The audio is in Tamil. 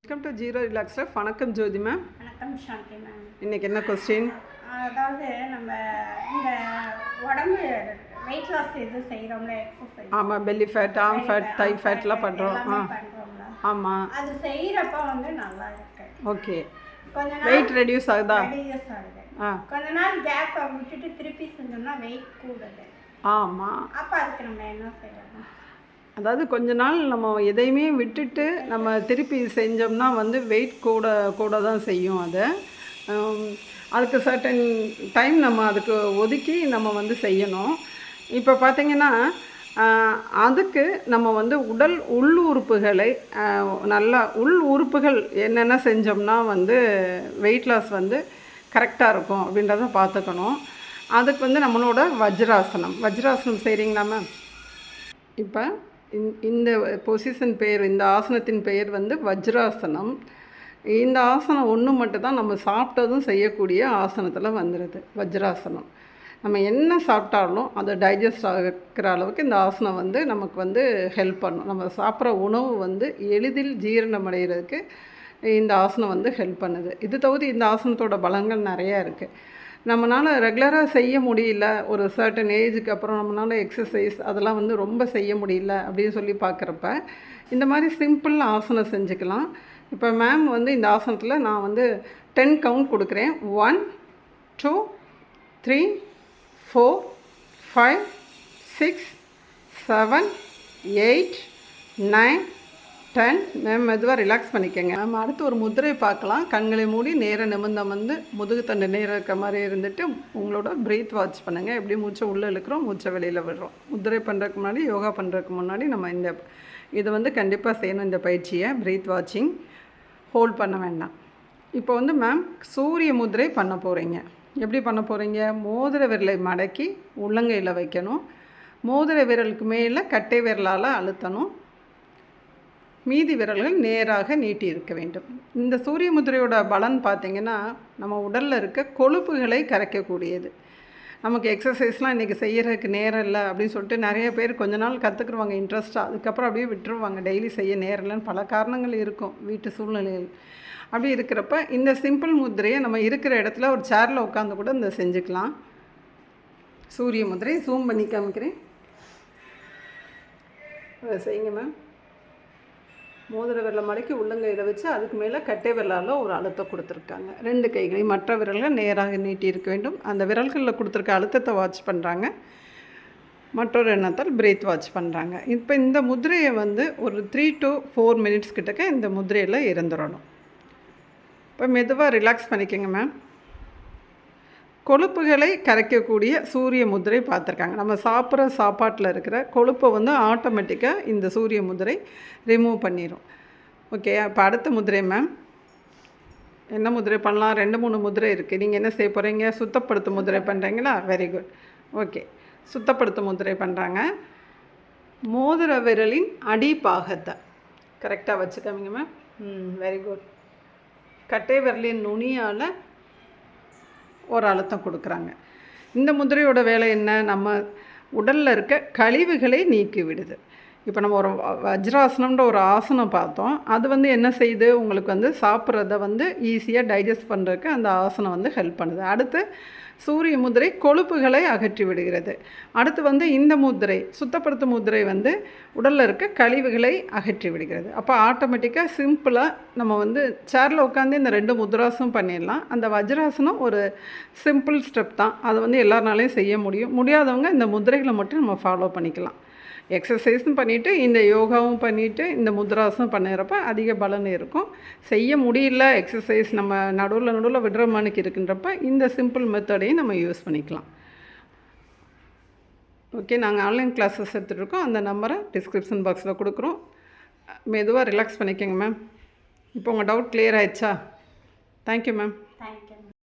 வெல்கம் டு ஜீரோ ரிலாக்ஸில் வணக்கம் ஜோதி மேம். வணக்கம் சாந்தி மேம். இன்றைக்கி என்ன கொஸ்டின்? அதாவது நம்ம இந்த உடம்பு வெயிட் லாஸ் இது செய்கிறோம்ல, எக்ஸசைஸ். ஆமாம், பெல்லி ஃபேட், ஆம் ஃபேட், தை ஃபேட்லாம் பண்ணுறோம். பண்ணுறோம்ல. ஆமாம், அது செய்கிறப்ப வந்து நல்லா இருக்கு. ஓகே. கொஞ்ச நாள் வெயிட் ரெடியூஸ் ஆகுதா? ரெடியூஸ் ஆகுது. கொஞ்ச நாள் கேப் விட்டுட்டு திருப்பி செஞ்சோம்னா வெயிட் கூடுது. ஆமாம். அப்போ அதுக்கு நம்ம என்ன செய்யணும்? அதாவது கொஞ்ச நாள் நம்ம எதையுமே விட்டுட்டு நம்ம திருப்பி செஞ்சோம்னா வந்து வெயிட் கூட தான் செய்யும். அதை அதுக்கு சர்டன் டைம் நம்ம அதுக்கு ஒதுக்கி நம்ம வந்து செய்யணும். இப்போ பார்த்திங்கன்னா அதுக்கு நம்ம வந்து உள் உறுப்புகளை நல்லா உள் உறுப்புகள் என்னென்ன செஞ்சோம்னா வந்து வெயிட் லாஸ் வந்து கரெக்டாக இருக்கும் அப்படின்றத பார்த்துக்கணும். அதுக்கு வந்து நம்மளோட வஜ்ராசனம் செய்கிறீங்களா மேம்? இப்போ இந்த பொசிஷன் பேர், இந்த ஆசனத்தின் பெயர் வந்து வஜ்ராசனம். இந்த ஆசனம் ஒன்று மட்டும் தான் நம்ம சாப்பிட்டதும் செய்யக்கூடிய ஆசனத்தில் வந்துடுது வஜ்ராசனம். நம்ம என்ன சாப்பிட்டாலும் அதை டைஜஸ்ட் ஆகிற அளவுக்கு இந்த ஆசனம் வந்து நமக்கு வந்து ஹெல்ப் பண்ணும். நம்ம சாப்பிட்ற உணவு வந்து எளிதில் ஜீரணம் அடைகிறதுக்கு இந்த ஆசனம் வந்து ஹெல்ப் பண்ணுது. இது தவிர இந்த ஆசனத்தோட பலன்கள் நிறையா இருக்குது. நம்மளால் ரெகுலராக செய்ய முடியல, ஒரு சர்டன் ஏஜுக்கு அப்புறம் நம்மளால் எக்ஸசைஸ் அதெல்லாம் வந்து ரொம்ப செய்ய முடியல அப்படின்னு சொல்லி பார்க்குறப்ப இந்த மாதிரி சிம்பிள் ஆசனம் செஞ்சுக்கலாம். இப்போ மேம் வந்து இந்த ஆசனத்தில் நான் வந்து 10 கவுண்ட் கொடுக்குறேன். 1 2 3 4 5 6 7 8 9 10. மேம் மெதுவாக ரிலாக்ஸ் பண்ணிக்கோங்க. மேம் அடுத்து ஒரு முதிரை பார்க்கலாம். கண்களை மூடி நேர நிமிர்ந்தம் வந்து முதுகு தண்டு நேரம் இருக்க மாதிரி இருந்துட்டு உங்களோட ப்ரீத் வாட்ச் பண்ணுங்கள். எப்படி மூச்சை உள்ளே இழுக்கிறோம், மூச்சை வெளியில் விடுறோம். முதிரை பண்ணுறதுக்கு முன்னாடி, யோகா பண்ணுறதுக்கு முன்னாடி நம்ம இது வந்து கண்டிப்பாக செய்யணும். இந்த பயிற்சியை ப்ரீத் வாட்சிங் ஹோல்ட் பண்ண வேண்டாம். இப்போ வந்து மேம் சூரிய முதிரை பண்ண போகிறீங்க. எப்படி பண்ண போகிறீங்க? மோதிர விரலை மடக்கி உள்ளங்கையில் வைக்கணும். மோதிர விரலுக்கு மேலே கட்டை விரலால் அழுத்தணும். மீதி விரல்கள் நேராக நீட்டி இருக்க வேண்டும். இந்த சூரிய முதிரையோட பலன் பார்த்திங்கன்னா நம்ம உடலில் இருக்க கொழுப்புகளை கரைக்கக்கூடியது. நமக்கு எக்ஸசைஸ்லாம் இன்றைக்கி செய்கிறதுக்கு நேரம் இல்லை அப்படின்னு சொல்லிட்டு நிறைய பேர் கொஞ்ச நாள் கற்றுக்குருவாங்க இன்ட்ரெஸ்ட்டாக, அதுக்கப்புறம் அப்படியே விட்டுருவாங்க. டெய்லி செய்ய நேரம் இல்லைன்னு பல காரணங்கள் இருக்கும், வீட்டு சூழ்நிலைகள். அப்படி இருக்கிறப்ப இந்த சிம்பிள் முதிரையை நம்ம இருக்கிற இடத்துல ஒரு சேரில் உட்காந்து கூட இந்த செஞ்சுக்கலாம். சூரிய முதிரை ஜூம் பண்ணி காமிக்கிறேன், அதை செய்யுங்க மேம். மோதிர விரலை மடக்கி உள்ளங்கையில் வச்சு அதுக்கு மேலே கட்டை விரலால் ஒரு அழுத்தம் கொடுத்துருக்காங்க. 2 கைகளையும் மற்ற விரல்கள் நேராக நீட்டி இருக்க வேண்டும். அந்த விரல்களில் கொடுத்துருக்க அழுத்தத்தை வாட்ச் பண்ணுறாங்க. மற்றொரு எண்ணத்தால் பிரீத் வாட்ச் பண்ணுறாங்க. இப்போ இந்த முதிரையை வந்து ஒரு 3 to 4 மினிட்ஸ் கிட்டக்க இந்த முதிரையில் இருந்துடணும். இப்போ மெதுவாக ரிலாக்ஸ் பண்ணிக்கோங்க மேம். கொழுப்புகளை கரைக்கக்கூடிய சூரிய முதிரை பார்த்துருக்காங்க. நம்ம சாப்பிட்ற சாப்பாட்டில் இருக்கிற கொழுப்பை வந்து ஆட்டோமேட்டிக்காக இந்த சூரிய முதிரை ரிமூவ் பண்ணிடும். ஓகே, இப்போ அடுத்த முதிரை மேம். என்ன முதிரை பண்ணலாம்? 2-3 முதிரை இருக்குது. நீங்கள் என்ன செய்ய போகிறீங்க? சுத்தப்படுத்தும் முதிரை பண்ணுறீங்களா? Very good. ஓகே, சுத்தப்படுத்தும் முதிரை பண்ணுறாங்க. மோதிர விரலின் அடிப்பாகத்தை கரெக்டாக வச்சுக்காமிங்க மேம். Very good. கட்டை விரலின் நுனியால் ஒரு அழுத்தம் கொடுக்குறாங்க. இந்த முதிரையோட வேலை என்ன? நம்ம உடலில் இருக்க கழிவுகளை நீக்கி விடுது. இப்போ நம்ம ஒரு வஜ்ராசனம்ன்ற ஒரு ஆசனம் பார்த்தோம். அது வந்து என்ன செய்யுது? உங்களுக்கு வந்து சாப்பிட்றத வந்து ஈஸியாக டைஜஸ்ட் பண்ணுறதுக்கு அந்த ஆசனம் வந்து ஹெல்ப் பண்ணுது. அடுத்து சூரிய முதிரை கொழுப்புகளை அகற்றி விடுகிறது. அடுத்து வந்து இந்த முதிரை சுத்தப்படுத்தும் முதிரை வந்து உடலில் இருக்க கழிவுகளை அகற்றி விடுகிறது. அப்போ ஆட்டோமேட்டிக்காக சிம்பிளாக நம்ம வந்து சேரில் உட்காந்து இந்த 2 முத்ராசனம் பண்ணிடலாம். அந்த வஜ்ராசனம் ஒரு சிம்பிள் ஸ்டெப் தான், அதை வந்து எல்லாருனாலையும் செய்ய முடியும். முடியாதவங்க இந்த முதிரைகளை மட்டும் நம்ம ஃபாலோ பண்ணிக்கலாம். எக்ஸசைஸும் பண்ணிவிட்டு இந்த யோகாவும் பண்ணிவிட்டு இந்த முத்ராசனம் பண்ணுறப்ப அதிக பலன் இருக்கும். செய்ய முடியல எக்ஸசைஸ், நம்ம நடுவில் விடுற மாதிரிக்கு இருக்குன்றப்ப இந்த சிம்பிள் மெத்தடையும் நம்ம யூஸ் பண்ணிக்கலாம். ஓகே, நாங்கள் ஆன்லைன் கிளாஸஸ் எடுத்துகிட்ருக்கோம். அந்த நம்பரை டிஸ்கிரிப்ஷன் பாக்ஸில் கொடுக்குறோம். மெதுவாக ரிலாக்ஸ் பண்ணிக்கோங்க மேம். இப்போ உங்கள் டவுட் கிளியர் ஆயிடுச்சா? Thank you ma'am. தேங்க்யூ.